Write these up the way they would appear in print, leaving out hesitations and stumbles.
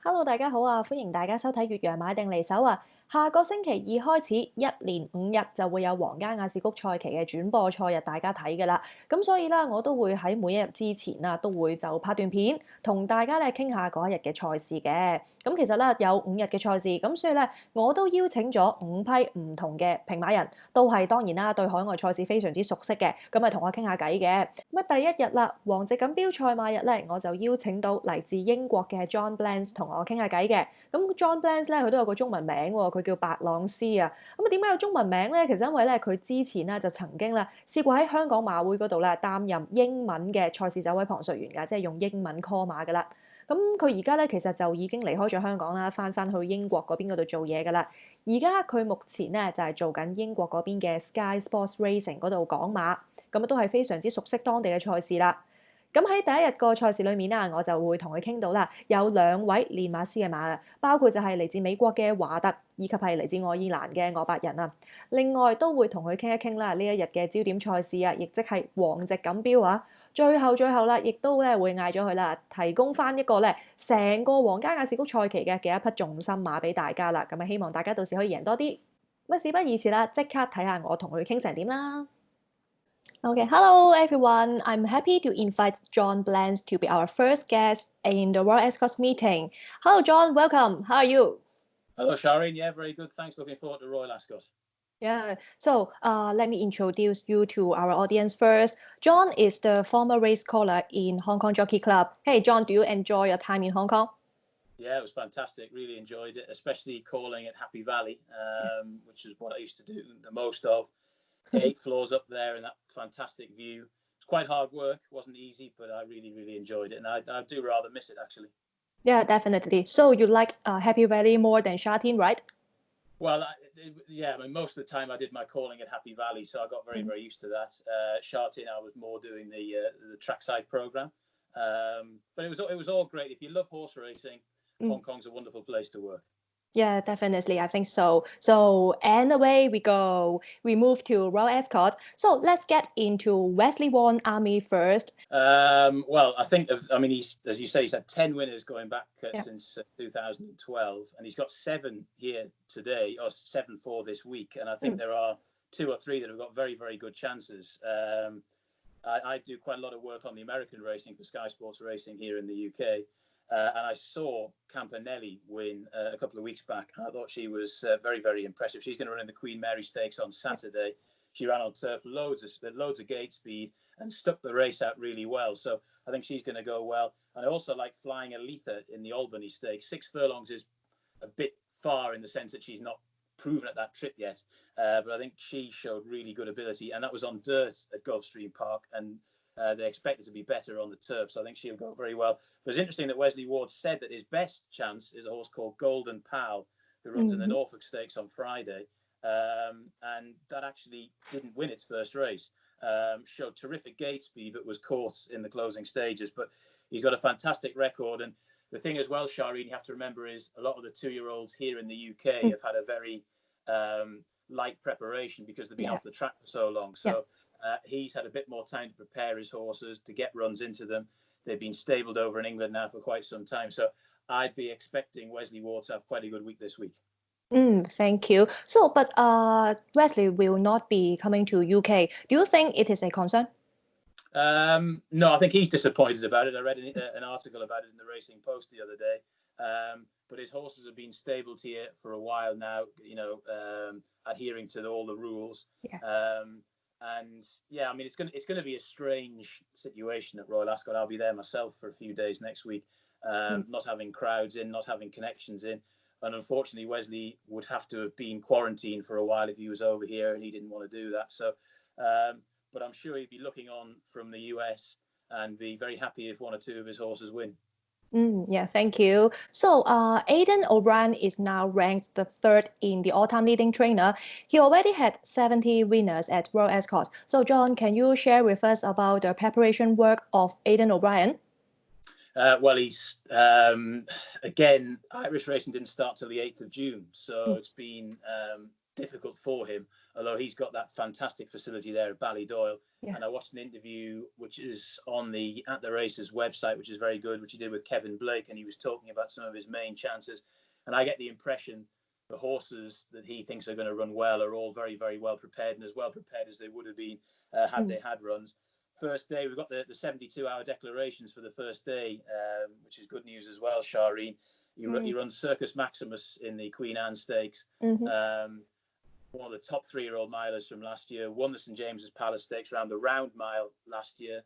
Hello，大家好啊！歡迎大家收睇《越洋買定離手》啊！下個星期二開始，一連5日就會有皇家雅士谷賽期嘅轉播賽日，大家睇㗎啦。咁所以咧，我都會喺每一日之前啊，都會就拍段片同大家咧傾下嗰一日嘅賽事嘅。咁其實咧有5日嘅賽事，咁所以咧我都邀請咗5批唔同嘅評馬人，都係當然啦對海外賽事非常之熟悉嘅，咁咪同我傾下偈嘅。咁啊第一日啦，皇席錦標賽馬日咧，我就邀請到嚟自英國嘅 John Blance 同我傾下偈嘅。咁 John Blance 咧佢都有個中文名喎，佢叫白朗斯啊。咁啊點解有中文名咧？其實因為咧佢之前咧就曾經咧試過喺香港馬會嗰度咧擔任英文嘅賽事走位旁述員㗎，即係用英文 call 馬㗎啦。咁佢而家咧其實就已經離開咗香港啦，翻去英國嗰邊嗰度做嘢㗎啦。而家佢目前咧就係做緊英國嗰邊嘅 Sky Sports Racing 嗰度講馬，咁都係非常之熟悉當地嘅賽事啦。咁喺第一日個賽事裏面啊，我就會同佢傾到啦，有2位練馬師嘅馬啊，包括就係嚟自美國嘅華特，以及係嚟自愛爾蘭嘅我白人啊。另外都會同佢傾一傾啦，呢一日嘅焦點賽事啊，亦即係皇席錦標啊。最後啦，亦都咧會嗌咗佢啦，提供翻一個咧成個皇家雅士谷賽期嘅一匹重心馬俾大家啦。咁啊，希望大家到時可以贏多啲。咁事不宜遲啦，即刻睇下我同佢傾成點啦。Okay, hello everyone. I'm happy to invite John Blance to be our first guest in the Royal Escorts meeting. Hello, John. Welcome. How are you? Hello, Shireen. Yeah, very good. Thanks. Looking forward to Royal Ascot. Yeah. So let me introduce you to our audience first. John is the former race caller in Hong Kong Jockey Club. Hey, John, do you enjoy your time in Hong Kong? Yeah, it was fantastic. Really enjoyed it, especially calling at Happy Valley, which is what I used to do the most of. 8 floors up there and that fantastic view. It's quite hard work. It wasn't easy, but I really enjoyed it. And I do rather miss it, actually. Yeah, definitely. So you like Happy Valley more than Sha Tin, right? Well, I mean, most of the time I did my calling at Happy Valley, so I got very used to that. Sha Tin, I was more doing the trackside program. But it was all great. If you love horse racing, Hong Kong's a wonderful place to work. Yeah, definitely. I think so. So, and away we go. We move to Royal Escort. So let's get into Wesley Vaughan Army first. Well, he's, as you say, he's had 10 winners going back since 2012, and he's got 7 here today, or 7 for this week. And I think there are 2 or 3 that have got very good chances. I do quite a lot of work on the American racing for Sky Sports Racing here in the UK. And I saw Campanelli win a couple of weeks back. I thought she was very impressive. She's going to run in the Queen Mary Stakes on Saturday. She ran on turf, loads of gate speed, and stuck the race out really well. So I think she's going to go well. And I also like Flying Aletha in the Albany Stakes. 6 furlongs is a bit far in the sense that she's not proven at that trip yet. But I think she showed really good ability, and that was on dirt at Gulfstream Park. And they expect it to be better on the turf, so I think she'll go very well. But it's interesting that Wesley Ward said that his best chance is a horse called Golden Pal, who runs in the Norfolk Stakes on Friday, and that actually didn't win its first race. Showed terrific gate speed, but was caught in the closing stages. But he's got a fantastic record, and the thing as well, Shireen, you have to remember is a lot of the 2-year-olds here in the UK have had a very light preparation because they've been off the track for so long. So. He's had a bit more time to prepare his horses, to get runs into them. They've been stabled over in England now for quite some time. So I'd be expecting Wesley Ward to have quite a good week this week. Thank you. So, but Wesley will not be coming to UK. Do you think it is a concern? No, I think he's disappointed about it. I read an article about it in the Racing Post the other day. But his horses have been stabled here for a while now, adhering to all the rules. Yeah. And yeah, I mean, it's going to be a strange situation at Royal Ascot. I'll be there myself for a few days next week, not having crowds in, not having connections in. And unfortunately, Wesley would have to have been quarantined for a while if he was over here, and he didn't want to do that. So, but I'm sure he'd be looking on from the US and be very happy if 1 or 2 of his horses win. Yeah, thank you. So Aidan O'Brien is now ranked the 3rd in the all-time leading trainer. He already had 70 winners at Royal Ascot. So John, can you share with us about the preparation work of Aidan O'Brien? Well, he's again, Irish racing didn't start till the 8th of June, so it's been difficult for him, although he's got that fantastic facility there at Ballydoyle. Yeah. And I watched an interview which is on the At the Races website, which is very good, which he did with Kevin Blake, and he was talking about some of his main chances. And I get the impression the horses that he thinks are going to run well are all very, very well prepared, and as well prepared as they would have been had they had runs. First day, we've got the 72-hour declarations for the first day, which is good news as well, Shireen. He runs Circus Maximus in the Queen Anne Stakes. One of the top 3-year-old milers from last year, won the St James's Palace Stakes around the round mile last year,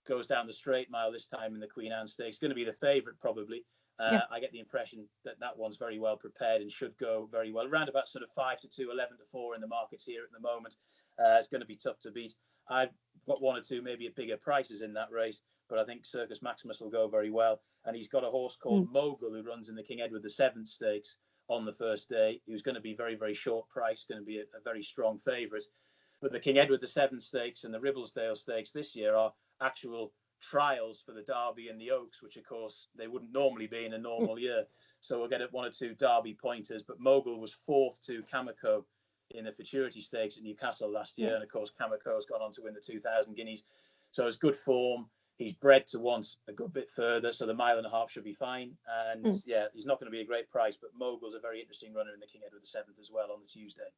goes down the straight mile this time in the Queen Anne Stakes, going to be the favourite probably. I get the impression that one's very well prepared and should go very well. Around about sort of 5-2, 11-4 in the markets here at the moment. It's going to be tough to beat. I've got one or two maybe at bigger prices in that race, but I think Circus Maximus will go very well. And he's got a horse called Mogul who runs in the King Edward VII Stakes on the first day. He was going to be very, very short price, going to be a very strong favourite. But the King Edward VII Stakes and the Ribblesdale Stakes this year are actual trials for the Derby and the Oaks, which of course they wouldn't normally be in a normal year. So we'll get one or two Derby pointers. But Mogul was 4th to Cameco in the Futurity Stakes at Newcastle last year. And of course, Cameco's gone on to win the 2,000 guineas. So it's good form. He's bred to want a good bit further, so the 1.5 miles should be fine. And he's not going to be a great price, but Mogul's a very interesting runner in the King Edward VII as well on the Tuesday.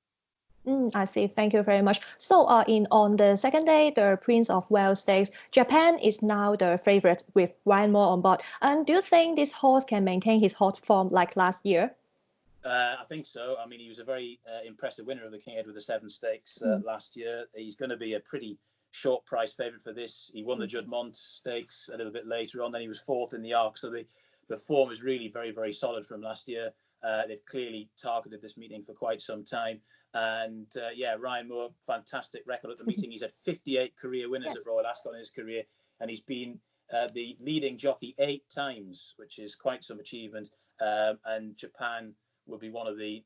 I see. Thank you very much. So on the second day, the Prince of Wales Stakes, Japan is now the favourite with Ryan Moore on board. And do you think this horse can maintain his hot form like last year? I think so. I mean, he was a very impressive winner of the King Edward VII Stakes last year. He's going to be a pretty short price favourite for this. He won the Judmont Stakes a little bit later on. Then he was 4th in the Arc. So the form is really very, very solid from last year. They've clearly targeted this meeting for quite some time. And Ryan Moore, fantastic record at the meeting. He's had 58 career winners at Royal Ascot in his career. And he's been the leading jockey 8 times, which is quite some achievement. And Japan will be one of the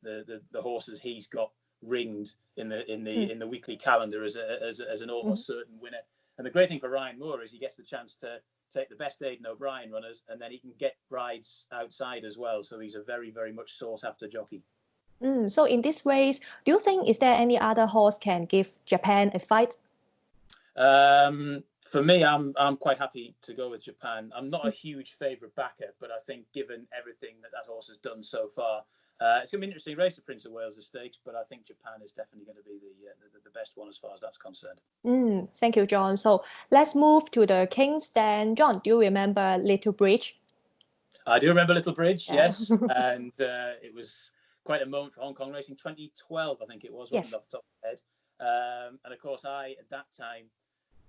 horses he's got ringed in the weekly calendar as an almost certain winner. And the great thing for Ryan Moore is he gets the chance to take the best Aidan O'Brien runners, and then he can get rides outside as well. So he's a very, very much sought after jockey. So in this race, do you think is there any other horse can give Japan a fight? For me, I'm quite happy to go with Japan. I'm not a huge favourite backer, but I think given everything that horse has done so far, it's going to be an interesting race, the Prince of Wales Stakes, but I think Japan is definitely going to be the best one as far as that's concerned. Thank you, John. So let's move to the King's Stand. John, do you remember Little Bridge? I do remember Little Bridge, yes. And it was quite a moment for Hong Kong racing. 2012, I think it was, wasn't it, off the top of my head. And of course, at that time,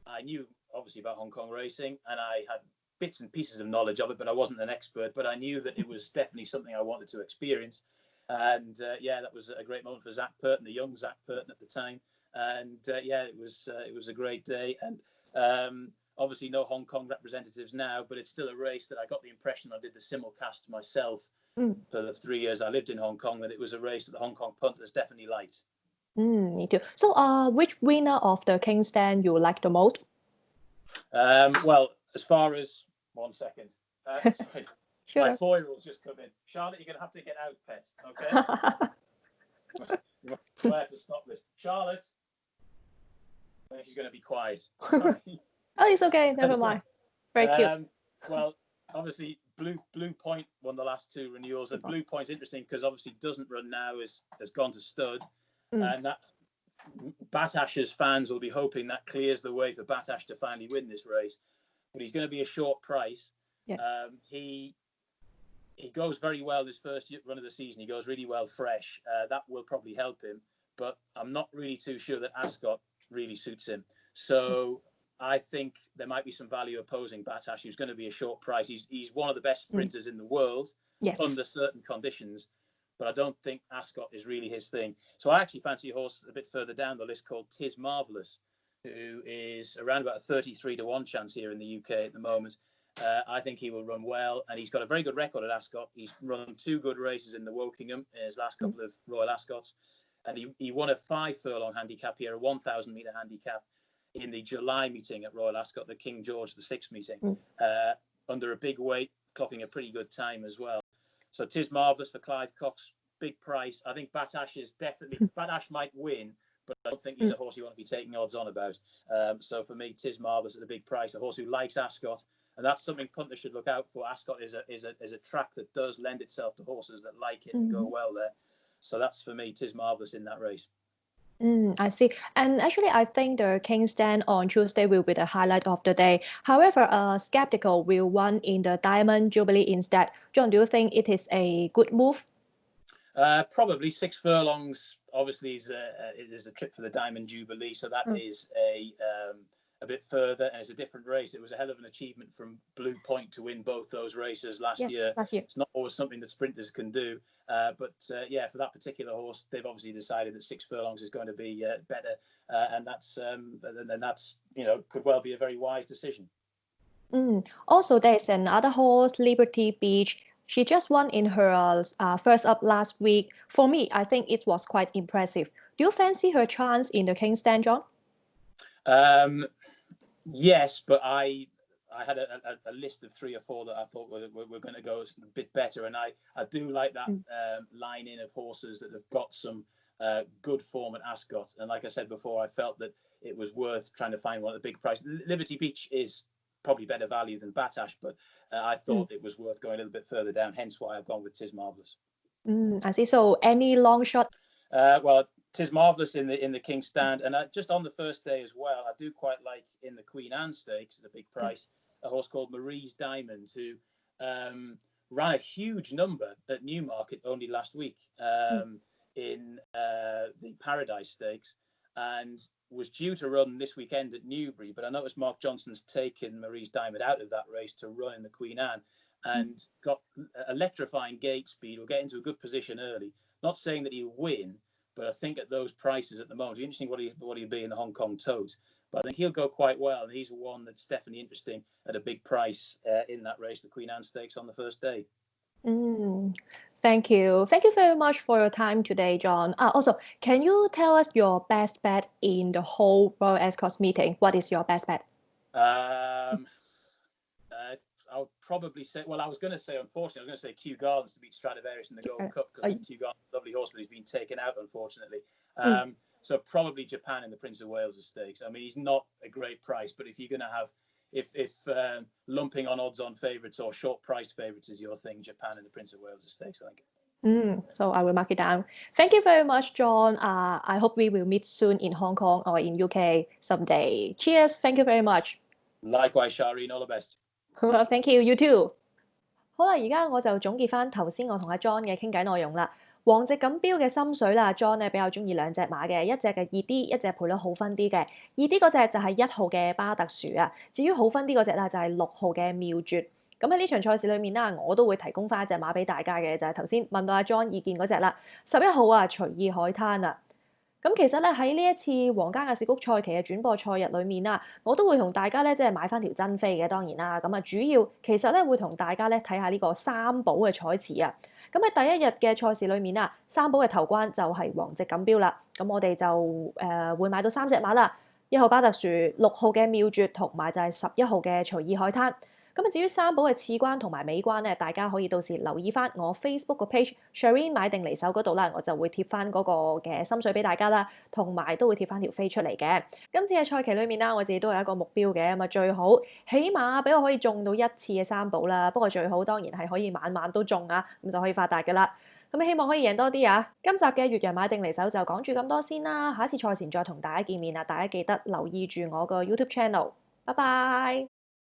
I knew obviously about Hong Kong racing, and I had bits and pieces of knowledge of it, but I wasn't an expert. But I knew that it was definitely something I wanted to experience. And that was a great moment for Zach Purton, the young Zach Purton at the time. And it was a great day. And obviously no Hong Kong representatives now, but it's still a race that I got the impression I did the simulcast myself for the 3 years I lived in Hong Kong, that it was a race that the Hong Kong punters definitely liked. Me too. So which winner of the King's Stand you like the most? Well, as far as 1 second. Sorry. Sure. My 4-year-old's just come in. Charlotte, you're going to have to get out, pet. Okay? We'll have to stop this. Charlotte. I think she's going to be quiet. Sorry. Oh, it's okay. Never mind. Very cute. Well, obviously, Blue Point won the last 2 renewals. And Blue Point's interesting because obviously doesn't run now, has gone to stud. And that Batash's fans will be hoping that clears the way for Batash to finally win this race. But he's going to be a short price. He goes very well this first run of the season. He goes really well fresh. That will probably help him. But I'm not really too sure that Ascot really suits him. So I think there might be some value opposing Batash, who's going to be a short price. He's one of the best sprinters in the world under certain conditions. But I don't think Ascot is really his thing. So I actually fancy a horse a bit further down the list called Tis Marvellous, who is around about a 33-1 chance here in the UK at the moment. I think he will run well, and he's got a very good record at Ascot. He's run 2 good races in the Wokingham in his last couple of Royal Ascots, and he won a 5-furlong handicap here, a 1,000-metre handicap in the July meeting at Royal Ascot, the King George VI meeting, under a big weight, clocking a pretty good time as well. So Tis Marvellous for Clive Cox big price. I think Batash is definitely Batash might win, but I don't think he's a horse you want to be taking odds on about. So for me, Tis Marvellous at a big price, a horse who likes Ascot, and that's something punters should look out for. Ascot is a track that does lend itself to horses that like it and go well there. So that's for me, Tis Marvellous in that race. I see. And actually, I think the King's Stand on Tuesday will be the highlight of the day. However, Skeptical will run in the Diamond Jubilee instead. John, do you think it is a good move? Probably 6 furlongs. Obviously, it is a trip for the Diamond Jubilee, so that is a bit further, and it's a different race. It was a hell of an achievement from Blue Point to win both those races last year. It's not always something that sprinters can do, but for that particular horse, they've obviously decided that 6 furlongs is going to be better, and that's could well be a very wise decision. Also, there's another horse, Liberty Beach. She just won in her first up last week. For me, I think it was quite impressive. Do you fancy her chance in the King's Stand, John? Yes, but I had a list of 3 or 4 that I thought were going to go a bit better, and I do like that line in of horses that have got some good form at Ascot. And like I said before, I felt that it was worth trying to find one at a big price. Liberty Beach is probably better value than Batash, but I thought it was worth going a little bit further down, hence why I've gone with Tis Marvellous. I see. So any long shot? Well, Tis Marvellous in the King's Stand, and just on the first day as well, I do quite like in the Queen Anne Stakes at a big price a horse called Marie's Diamond, who ran a huge number at Newmarket only last week in the Paradise Stakes, and was due to run this weekend at Newbury, but I noticed Mark Johnson's taken Marie's Diamond out of that race to run in the Queen Anne, and got electrifying gate speed. Will get into a good position early. Not saying that he'll win, but I think at those prices at the moment, it's interesting what he'll be in the Hong Kong Tote. But I think he'll go quite well, and he's one that's definitely interesting at a big price in that race, the Queen Anne Stakes on the first day. Thank you. Thank you very much for your time today, John. Also, can you tell us your best bet in the whole Royal Ascot meeting? What is your best bet? I would probably say, well, I was going to say, unfortunately, I was going to say Kew Gardens to beat Stradivarius in the Gold Cup, because Kew Gardens is a lovely horse, but he's been taken out, unfortunately. So probably Japan in the Prince of Wales Stakes. I mean, he's not a great price, but if you're going to have, if lumping on odds-on favourites or short-priced favourites is your thing, Japan in the Prince of Wales Stakes, I think. So I will mark it down. Thank you very much, John. I hope we will meet soon in Hong Kong or in UK someday. Cheers. Thank you very much. Likewise, Shireen. All the best. Thank you. You too. 好啦，而家我就總結翻頭先我同阿 John 嘅傾偈內容啦。皇席錦標嘅心水啦 ，John 咧比較中意2隻馬嘅，一隻嘅2D，一隻賠率好分啲嘅。2D 嗰隻就係1號嘅巴特殊啊，至於好分啲嗰隻啦就係6號嘅妙絕。咁喺呢場賽事裏面啦，我都會提供翻一隻馬俾大家嘅，就係頭先問到阿 John 意見嗰隻啦，11號啊隨意海灘啊。咁其實咧喺呢一次皇家雅士谷賽期嘅轉播賽日裏面啦，我都會同大家咧即係買翻條真飛嘅，當然啦。咁啊主要其實咧會同大家咧睇下呢個三寶嘅彩池啊。咁喺第一日嘅賽事裏面啊，三寶嘅頭關就係皇席錦標啦。咁我哋就會買到3隻馬啦，1號巴特殊、6號嘅妙絕同埋就係11號嘅隨意海灘。咁啊，至於三寶嘅次關同埋尾關咧，大家可以到時留意翻我 Facebook 個 page Shireen 買定離手嗰度啦，我就會貼翻嗰個嘅心水俾大家啦，同埋都會貼翻條飛出嚟嘅。今次嘅賽期裏面啦，我自己都有一個目標嘅，咁啊最好起碼俾我可以中到1次嘅三寶啦。不過最好當然係可以晚晚都中啊，咁就可以發達噶啦。咁希望可以贏多啲啊！今集嘅越洋買定離手就講住咁多先啦，下一次賽前再同大家見面啊！大家記得留意住我個 YouTube channel。拜拜。